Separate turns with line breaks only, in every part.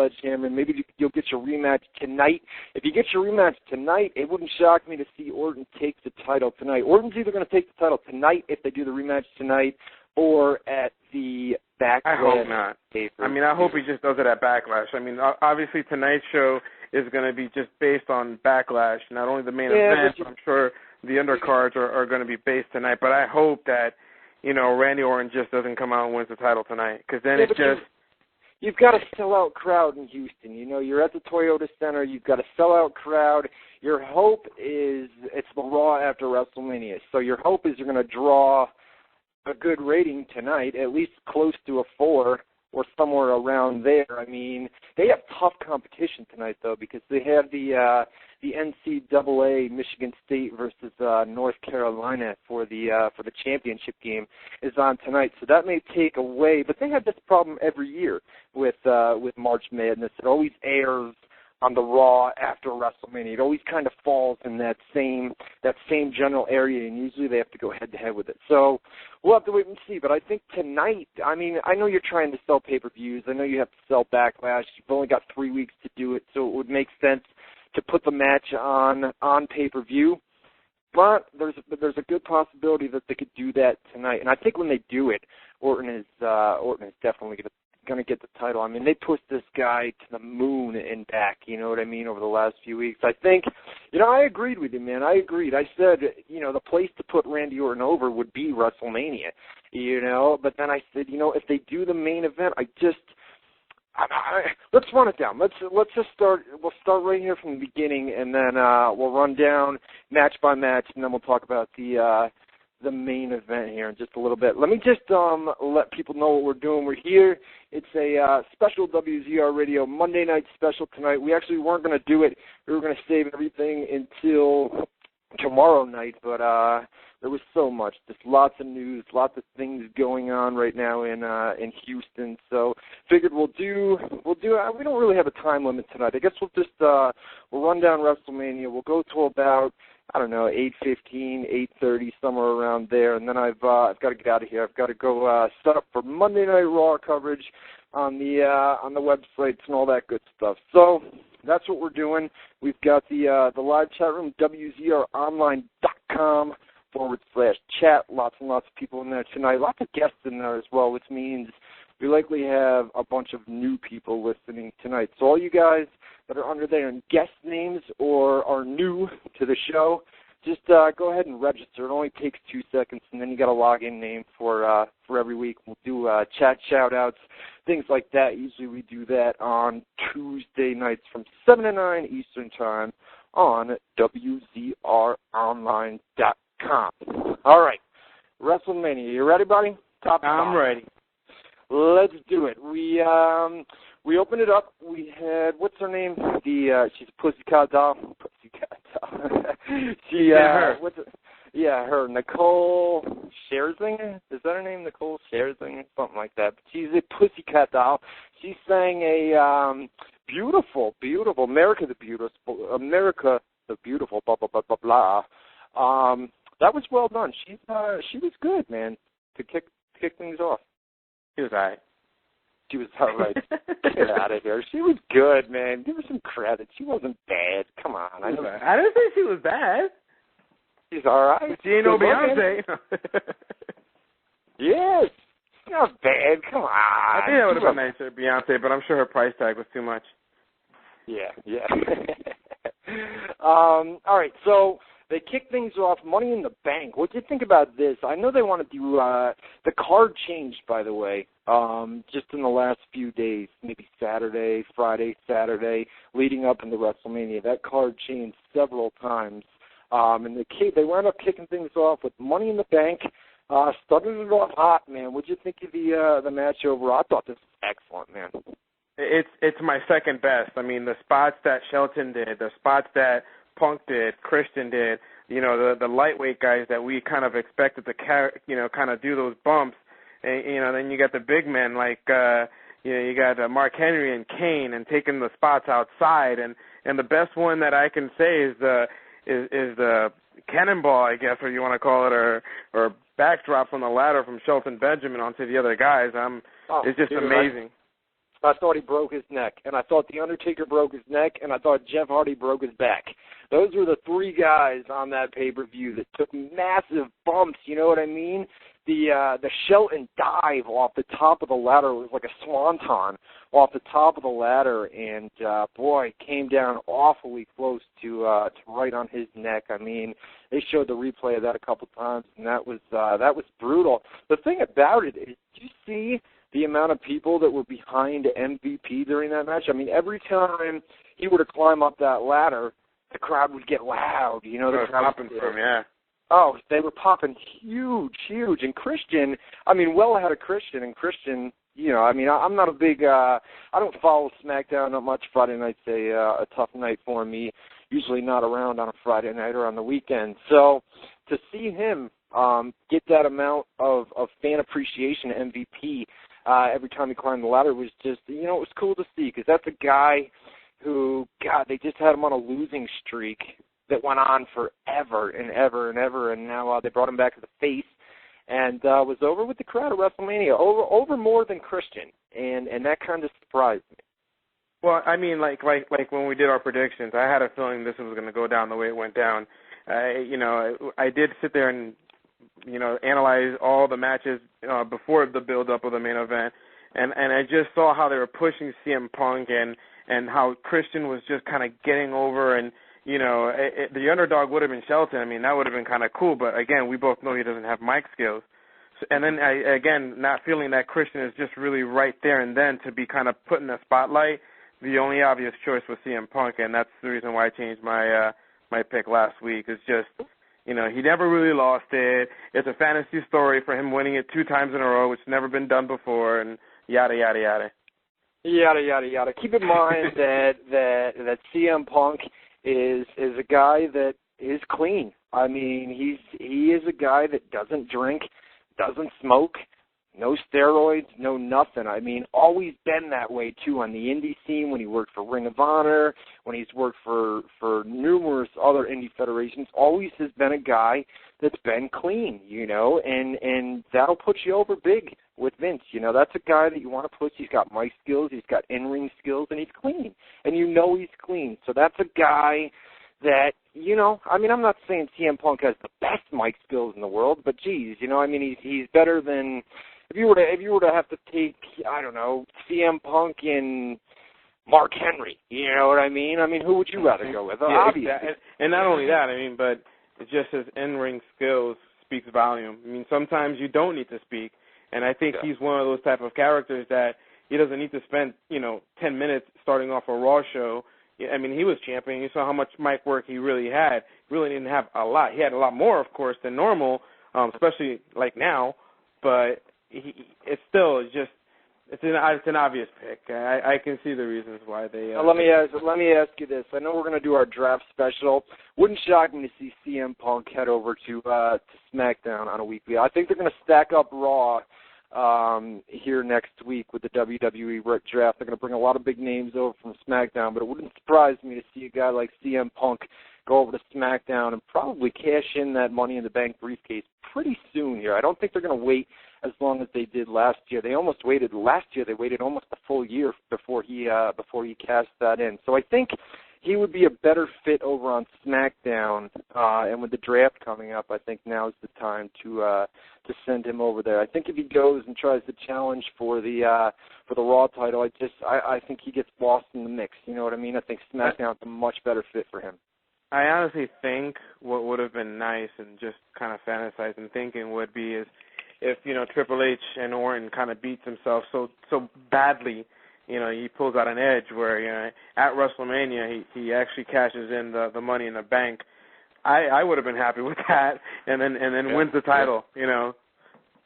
Sledgehammer, and maybe you'll get your rematch tonight. If you get your rematch tonight, it wouldn't shock me to see Orton take the title tonight. Orton's either going to take the title tonight if they do the rematch tonight, or at the Backlash.
I hope not. I mean, I hope he just does it at Backlash. I mean, obviously tonight's show is going to be just based on Backlash, not only the main event, but I'm sure the undercards are going to be based tonight. But I hope that, Randy Orton just doesn't come out and wins the title tonight, because then it's just...
You've got a sellout crowd in Houston. You're at the Toyota Center. You've got a sellout crowd. Your hope is it's the Raw after WrestleMania. So your hope is you're going to draw a good rating tonight, at least close to a 4 or somewhere around there. I mean, they have tough competition tonight, though, because they have the NCAA Michigan State versus North Carolina for the championship game is on tonight. So that may take away, but they have this problem every year with March Madness. It always airs on the Raw after WrestleMania. It always kind of falls in that same general area, and usually they have to go head-to-head with it. So we'll have to wait and see. But I think tonight, I mean, I know you're trying to sell pay-per-views. I know you have to sell Backlash. You've only got 3 weeks to do it, so it would make sense to put the match on pay-per-view. But there's a good possibility that they could do that tonight. And I think when they do it, Orton is definitely going to get the title. I mean, they pushed this guy to the moon and back, you know what I mean, over the last few weeks. I think, I agreed with you, man. I agreed. I said, the place to put Randy Orton over would be WrestleMania, But then I said, if they do the main event, let's run it down. Let's just start. We'll start right here from the beginning, and then we'll run down match by match, and then we'll talk about the main event here in just a little bit. Let me just let people know what we're doing. We're here. It's a special WZR Radio Monday night special tonight. We actually weren't going to do it. We were going to save everything until tomorrow night, but there was so much. Just lots of news, lots of things going on right now in Houston. So figured we'll do. We don't really have a time limit tonight. I guess we'll run down WrestleMania. We'll go to about 8:15, 8:30, somewhere around there, and then I've got to get out of here. I've got to go set up for Monday Night Raw coverage on the websites and all that good stuff. So that's what we're doing. We've got the live chat room, WZROnline.com /chat. Lots and lots of people in there tonight. Lots of guests in there as well, which means we likely have a bunch of new people listening tonight. So all you guys that are under there in guest names or are new to the show, just go ahead and register. It only takes 2 seconds, and then you got a login name for every week. We'll do chat shout-outs, things like that. Usually we do that on Tuesday nights from 7 to 9 Eastern Time on WZROnline.com. All right, WrestleMania. You ready, buddy?
I'm ready.
Let's do it. We opened it up. We had, what's her name? She's a Pussycat Doll. Her. Nicole Scherzinger. Is that her name? Nicole Scherzinger? Something like that. But she's a Pussycat Doll. She sang a beautiful, America the Beautiful, blah, blah, blah, blah, blah. That was well done. She was good, man, to kick things off.
She was all right.
She was all right. Get out of here. She was good, man. Give her some credit. She wasn't bad. Come on.
I didn't say she was bad.
She's all right.
She ain't no Beyonce.
Yes. She's not bad. Come on.
I think that would have been nicer, Beyonce, but I'm sure her price tag was too much.
Yeah. All right, so they kick things off. Money in the Bank. What do you think about this? I know they want to do the card changed, by the way, just in the last few days, maybe Friday, Saturday, leading up into WrestleMania. That card changed several times, and they wound up kicking things off with Money in the Bank. Started it off hot, man. What did you think of the match overall? I thought this was excellent, man.
It's my second best. I mean, the spots that Shelton did, the spots that Punk did, Christian did, the lightweight guys that we kind of expected to kind of do those bumps. And, then you got the big men like, you got Mark Henry and Kane and taking the spots outside. And the best one that I can say is the cannonball, I guess, or you want to call it, or backdrop from the ladder from Shelton Benjamin onto the other guys. It's just amazing.
I thought he broke his neck, and I thought The Undertaker broke his neck, and I thought Jeff Hardy broke his back. Those were the three guys on that pay-per-view that took massive bumps, you know what I mean? The Shelton dive off the top of the ladder was like a swanton off the top of the ladder, and boy, came down awfully close to right on his neck. I mean, they showed the replay of that a couple times, and that was brutal. The thing about it is, did you see the amount of people that were behind MVP during that match? I mean, every time he were to climb up that ladder, the crowd would get loud. You know, the crowd
popping for him, yeah.
Oh, they were popping huge. And Christian, I mean, well ahead of Christian. And Christian, you know, I mean, I'm not a big, I don't follow Smackdown that much. Friday night's a tough night for me. Usually not around on a Friday night or on the weekend. So to see him get that amount of fan appreciation, MVP, every time he climbed the ladder was just, you know, it was cool to see, because that's a guy who, God, they just had him on a losing streak that went on forever and ever and ever, and now they brought him back to the face, and was over with the crowd at WrestleMania, over more than Christian, and that kind of surprised me.
Well, I mean, like when we did our predictions, I had a feeling this was going to go down the way it went down. You know, I did sit there and, you know, analyze all the matches before the build-up of the main event, and I just saw how they were pushing CM Punk and how Christian was just kind of getting over, and, you know, the underdog would have been Shelton. I mean, that would have been kind of cool, but again, we both know he doesn't have mic skills. So, and then, again, not feeling that Christian is just really right there and then to be kind of put in the spotlight, the only obvious choice was CM Punk, and that's the reason why I changed my pick last week. It's just, you know, he never really lost it. It's a fantasy story for him winning it 2 times in a row, which has never been done before, and yada, yada, yada.
Yada, yada, yada. Keep in mind that CM Punk is a guy that is clean. I mean, he is a guy that doesn't drink, doesn't smoke, no steroids, no nothing. I mean, always been that way, too, on the indie scene, when he worked for Ring of Honor, when he's worked for numerous other indie federations, always has been a guy that's been clean, you know, and that'll put you over big with Vince. You know, that's a guy that you want to push. He's got mic skills, he's got in-ring skills, and he's clean. And you know he's clean. So that's a guy that, you know, I mean, I'm not saying CM Punk has the best mic skills in the world, but geez, you know, I mean, he's better than, if you were to have to take, I don't know, CM Punk and Mark Henry, you know what I mean? I mean, who would you rather go with?
Yeah,
obviously.
exactly. And not only that, I mean, but it's just his in-ring skills speaks volume. I mean, sometimes you don't need to speak, and I think he's one of those type of characters that he doesn't need to spend, you know, 10 minutes starting off a Raw show. I mean, he was champion. You saw how much mic work he really had. He really didn't have a lot. He had a lot more, of course, than normal, especially like now, but it's still just it's an obvious pick. I can see the reasons why they.
Let me ask you this. I know we're going to do our draft special. Wouldn't shock me to see CM Punk head over to SmackDown on a weekly. I think they're going to stack up Raw here next week with the WWE draft. They're going to bring a lot of big names over from SmackDown, but it wouldn't surprise me to see a guy like CM Punk go over to SmackDown and probably cash in that Money in the Bank briefcase pretty soon here. I don't think they're going to wait as long as they did last year. They almost waited last year. They waited almost a full year before he cashed that in. So I think he would be a better fit over on SmackDown. And with the draft coming up, I think now is the time to send him over there. I think if he goes and tries to challenge for the Raw title, I think he gets lost in the mix. You know what I mean? I think SmackDown's a much better fit for him.
I honestly think what would have been nice and just kind of fantasizing thinking would be is if, you know, Triple H and Orton kind of beats himself so badly, you know, he pulls out an edge where, you know, at WrestleMania he actually cashes in the Money in the Bank. I would have been happy with that, and then wins the title, you know.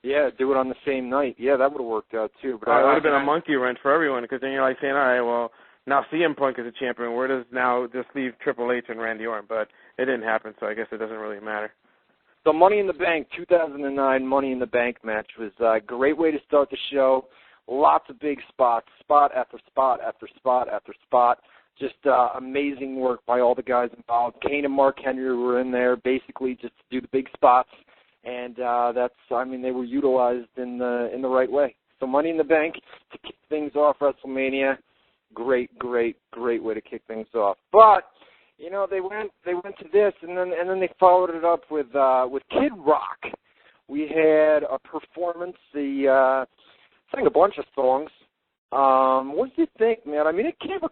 Yeah, do it on the same night. Yeah, that would have worked out too. But
it would have been a monkey wrench for everyone, because then you're like saying, all right, well, now CM Punk is a champion. Where does now just leave Triple H and Randy Orton? But it didn't happen, so I guess it doesn't really matter.
So Money in the Bank, 2009 Money in the Bank match was a great way to start the show. Lots of big spots, spot after spot after spot after spot. Just amazing work by all the guys involved. Kane and Mark Henry were in there basically just to do the big spots, and they were utilized in the right way. So Money in the Bank to kick things off WrestleMania. Great way to kick things off. But you know, they went to this, and then they followed it up with Kid Rock. We had a performance. Sang a bunch of songs. What did you think, man? I mean, it came